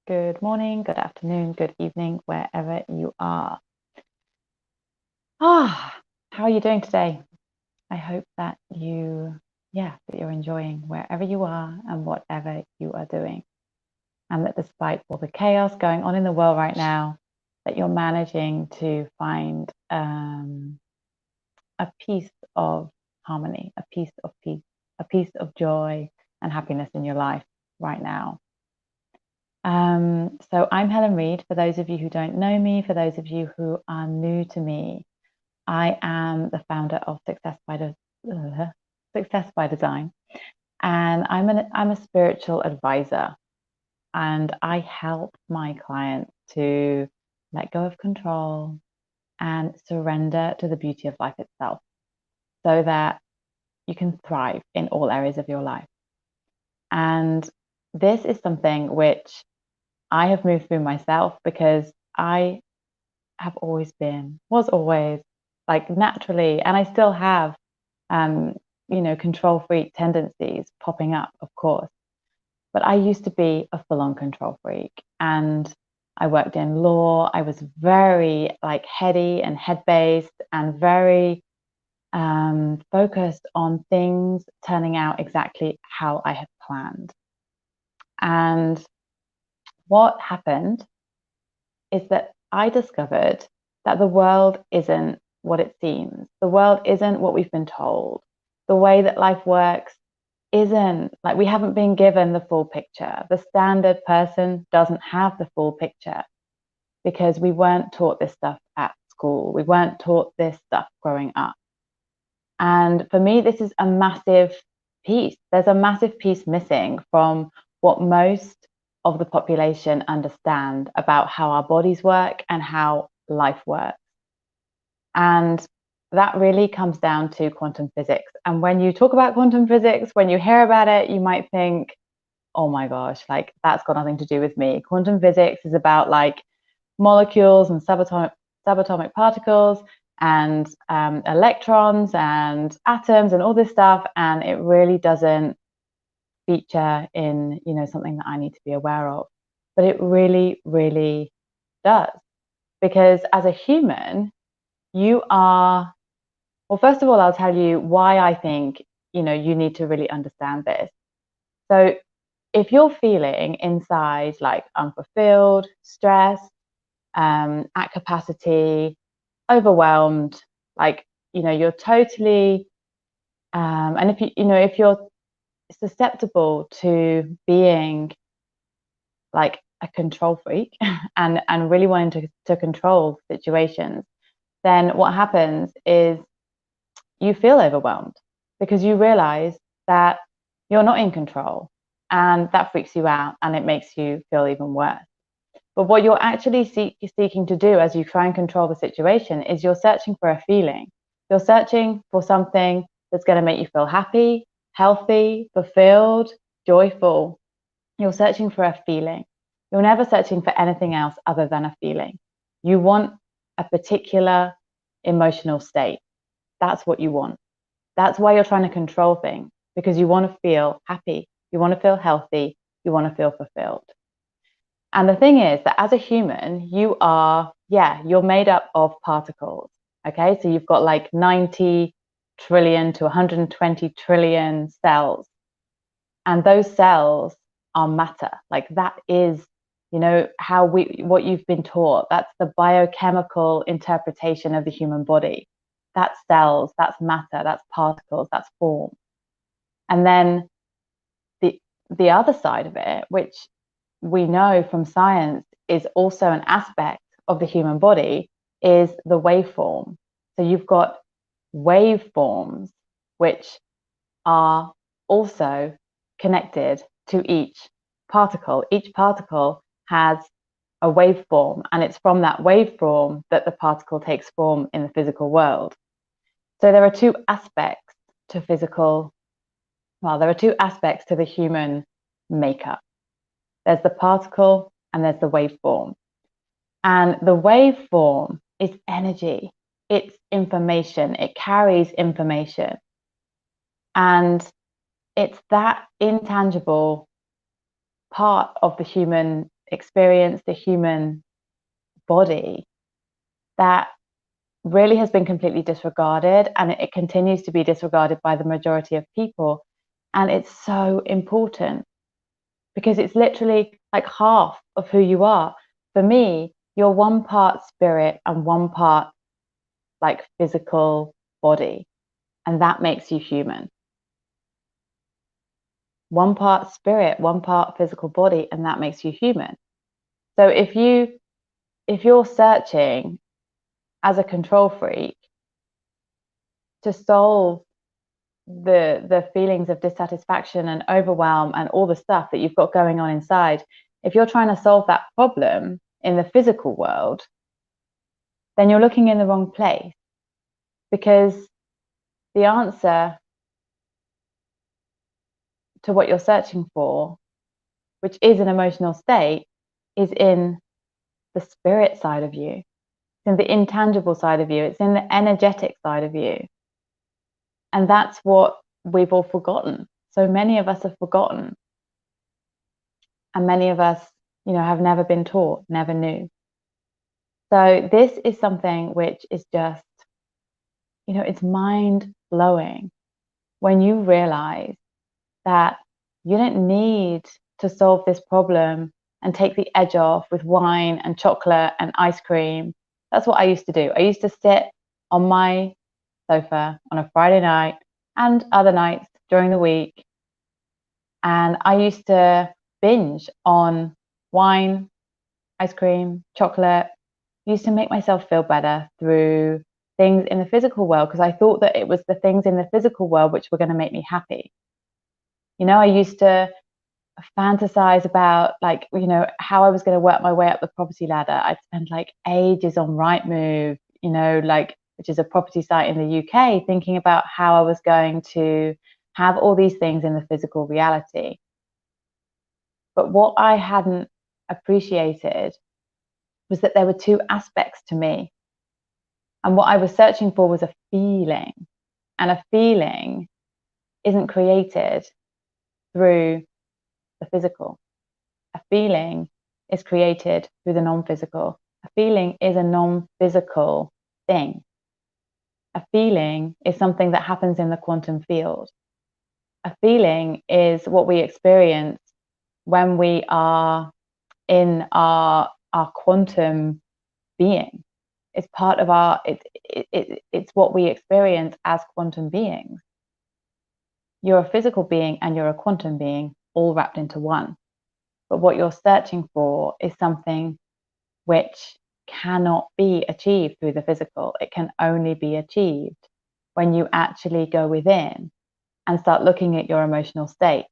good morning, good afternoon, good evening, wherever you are. How are you doing today? I hope that you're enjoying wherever you are and whatever you are doing. And that despite all the chaos going on in the world right now, that you're managing to find a piece of harmony, a piece of peace, a piece of joy and happiness in your life right now. So I'm Helen Reed. For those of you who don't know me, for those of you who are new to me, I am the founder of Success by Design, and I'm a spiritual advisor, and I help my clients to let go of control and surrender to the beauty of life itself, so that you can thrive in all areas of your life. And this is something which I have moved through myself because I was always like naturally, and I still have, control freak tendencies popping up, of course. But I used to be a full on control freak, and I worked in law. I was very like heady and head based and very focused on things turning out exactly how I had planned. And what happened is that I discovered that the world isn't what it seems. The world isn't what we've been told. The way that life works isn't like we haven't been given the full picture. The standard person doesn't have the full picture because we weren't taught this stuff at school. We weren't taught this stuff growing up. And for me, this is a massive piece. There's a massive piece missing from what most of the population understand about how our bodies work and how life works. And that really comes down to quantum physics. And when you talk about quantum physics, when you hear about it, you might think, oh my gosh, like that's got nothing to do with me. Quantum physics is about like molecules and subatomic particles and electrons and atoms and all this stuff, and it really doesn't feature in something that I need to be aware of. But it really, really does, because as a human, you are, well, first of all, I'll tell you why I think you need to really understand this. So if you're feeling inside like unfulfilled, stressed, at capacity, overwhelmed, like you're totally and if you're susceptible to being like a control freak and really wanting to control situations, then what happens is you feel overwhelmed because you realize that you're not in control, and that freaks you out and it makes you feel even worse. But what you're actually seeking to do as you try and control the situation is you're searching for a feeling. You're searching for something that's going to make you feel happy, healthy, fulfilled, joyful. You're searching for a feeling. You're never searching for anything else other than a feeling. You want a particular emotional state. That's what you want. That's why you're trying to control things, because you want to feel happy, you want to feel healthy, you want to feel fulfilled. And the thing is that as a human, you're made up of particles. Okay, so you've got like 90 trillion to 120 trillion cells. And those cells are matter. Like that is, what you've been taught. That's the biochemical interpretation of the human body. That's cells, that's matter, that's particles, that's form. And then the other side of it, which we know from science is also an aspect of the human body, is the waveform. So you've got waveforms, which are also connected to each particle. Each particle has a waveform, and it's from that waveform that the particle takes form in the physical world. So there are two aspects to the human makeup. There's the particle and there's the waveform. And the waveform is energy, it's information, it carries information. And it's that intangible part of the human experience the human body that really has been completely disregarded, and it continues to be disregarded by the majority of people. And it's so important because it's literally like half of who you are. For me, you're one part spirit and one part like physical body, and that makes you human. One part spirit, one part physical body, and that makes you human. So if you're searching as a control freak to solve the feelings of dissatisfaction and overwhelm and all the stuff that you've got going on inside, if you're trying to solve that problem in the physical world, then you're looking in the wrong place, because the answer to what you're searching for, which is an emotional state, is in the spirit side of you. It's in the intangible side of you. It's in the energetic side of you. And that's what we've all forgotten. So many of us have forgotten. And many of us, have never been taught, never knew. So this is something which is just, it's mind blowing when you realize that you don't need to solve this problem and take the edge off with wine and chocolate and ice cream. That's what I used to do. I used to sit on my sofa on a Friday night and other nights during the week, and I used to binge on wine, ice cream, chocolate. I used to make myself feel better through things in the physical world, because I thought that it was the things in the physical world which were going to make me happy. I used to fantasize about how I was going to work my way up the property ladder. I'd spend ages on Rightmove, which is a property site in the UK, thinking about how I was going to have all these things in the physical reality. But what I hadn't appreciated was that there were two aspects to me. And what I was searching for was a feeling. And a feeling isn't created through the physical. A feeling is created through the non-physical. A feeling is a non-physical thing. A feeling is something that happens in the quantum field. A feeling is what we experience when we are in our quantum being. It's part of it's what we experience as quantum beings. You're a physical being and you're a quantum being, all wrapped into one. But what you're searching for is something which cannot be achieved through the physical. It can only be achieved when you actually go within and start looking at your emotional state.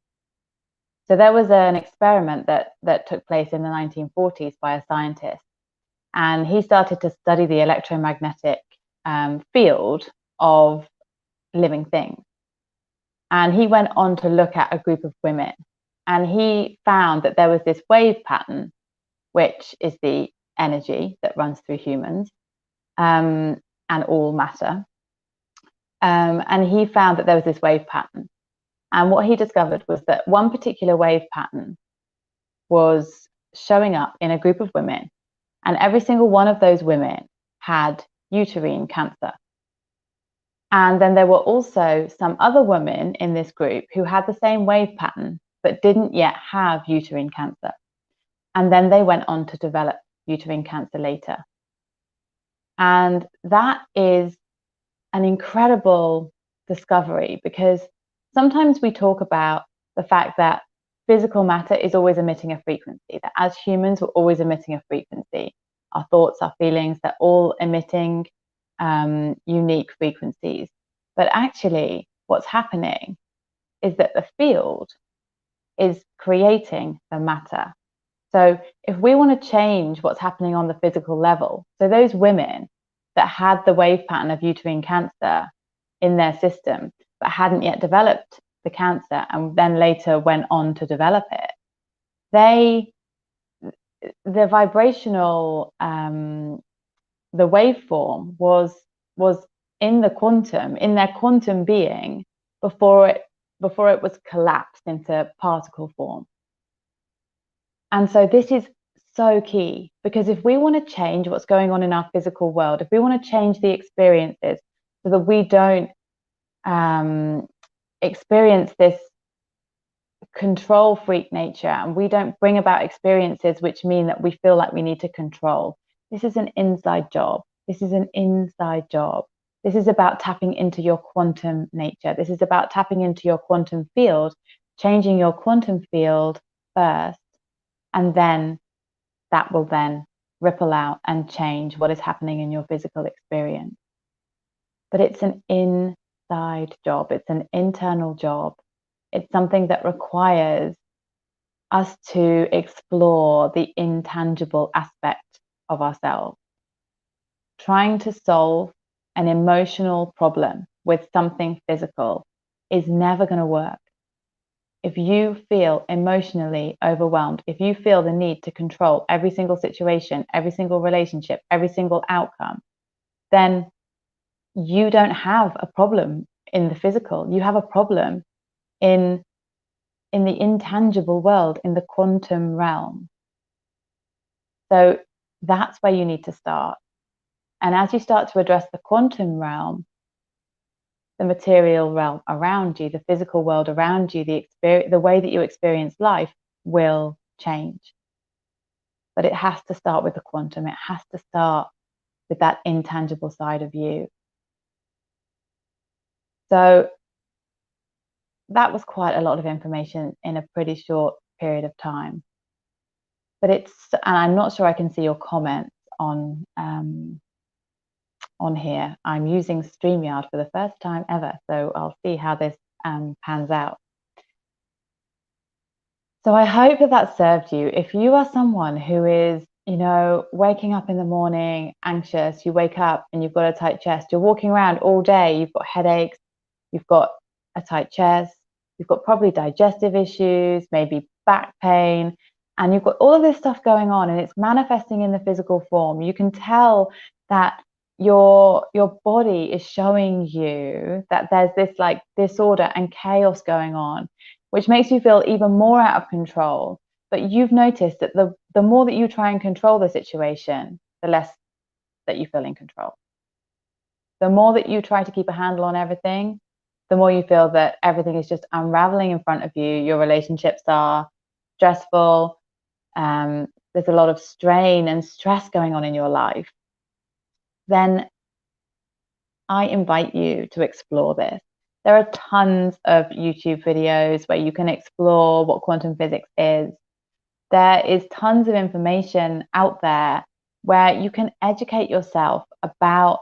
So there was an experiment that took place in the 1940s by a scientist, and he started to study the electromagnetic field of living things. And he went on to look at a group of women, and he found that there was this wave pattern, which is the energy that runs through humans and all matter. And he found that there was this wave pattern. And what he discovered was that one particular wave pattern was showing up in a group of women, and every single one of those women had uterine cancer. And then there were also some other women in this group who had the same wave pattern, but didn't yet have uterine cancer. And then they went on to develop uterine cancer later. And that is an incredible discovery, because sometimes we talk about the fact that physical matter is always emitting a frequency, that as humans, we're always emitting a frequency. Our thoughts, our feelings, they're all emitting unique frequencies. But actually, what's happening is that the field is creating the matter. So if we want to change what's happening on the physical level, so those women that had the wave pattern of uterine cancer in their system, but hadn't yet developed the cancer and then later went on to develop it, the vibrational, the waveform was in the quantum, in their quantum being, before it was collapsed into particle form. And so this is so key, because if we want to change what's going on in our physical world, if we want to change the experiences so that we don't experience this control freak nature, and we don't bring about experiences which mean that we feel like we need to control. This is an inside job. This is an inside job. This is about tapping into your quantum nature. This is about tapping into your quantum field, changing your quantum field first, and then that will then ripple out and change what is happening in your physical experience. But it's an inside job. It's an internal job. It's something that requires us to explore the intangible aspect of ourselves. Trying to solve an emotional problem with something physical is never going to work. If you feel emotionally overwhelmed, if you feel the need to control every single situation, every single relationship, every single outcome, then you don't have a problem in the physical. You have a problem in the intangible world, in the quantum realm. So that's where you need to start. And as you start to address the quantum realm, the material realm around you, the physical world around you, the way that you experience life will change. But it has to start with the quantum. It has to start with that intangible side of you. So that was quite a lot of information in a pretty short period of time. But and I'm not sure I can see your comments on here. I'm using StreamYard for the first time ever, so I'll see how this pans out. So I hope that served you. If you are someone who is, waking up in the morning anxious, you wake up and you've got a tight chest, you're walking around all day, you've got headaches, you've got a tight chest, you've got probably digestive issues, maybe back pain, and you've got all of this stuff going on and it's manifesting in the physical form. You can tell that your body is showing you that there's this like disorder and chaos going on, which makes you feel even more out of control. But you've noticed that the more that you try and control the situation, the less that you feel in control. The more that you try to keep a handle on everything, the more you feel that everything is just unraveling in front of you. Your relationships are stressful. There's a lot of strain and stress going on in your life. Then I invite you to explore this. There are tons of YouTube videos where you can explore what quantum physics is. There is tons of information out there where you can educate yourself about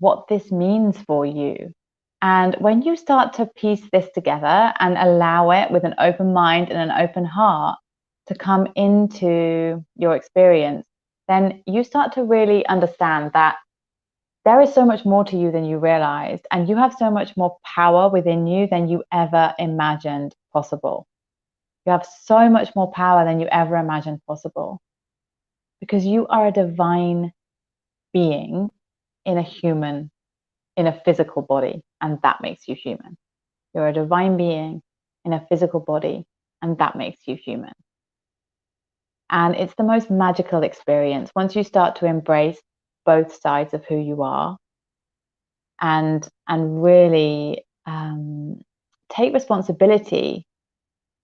what this means for you. And when you start to piece this together and allow it with an open mind and an open heart to come into your experience, then you start to really understand that there is so much more to you than you realized, and you have so much more power within you than you ever imagined possible. You have so much more power than you ever imagined possible, because you are a divine being in a physical body, and that makes you human. You're a divine being in a physical body, and that makes you human. And it's the most magical experience once you start to embrace both sides of who you are and really take responsibility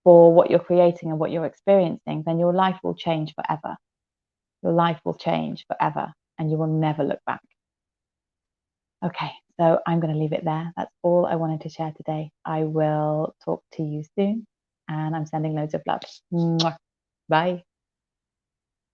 for what you're creating and what you're experiencing. Then your life will change forever. Your life will change forever, and you will never look back. Okay, so I'm going to leave it there. That's all I wanted to share today. I will talk to you soon, and I'm sending loads of love. Mwah. Bye.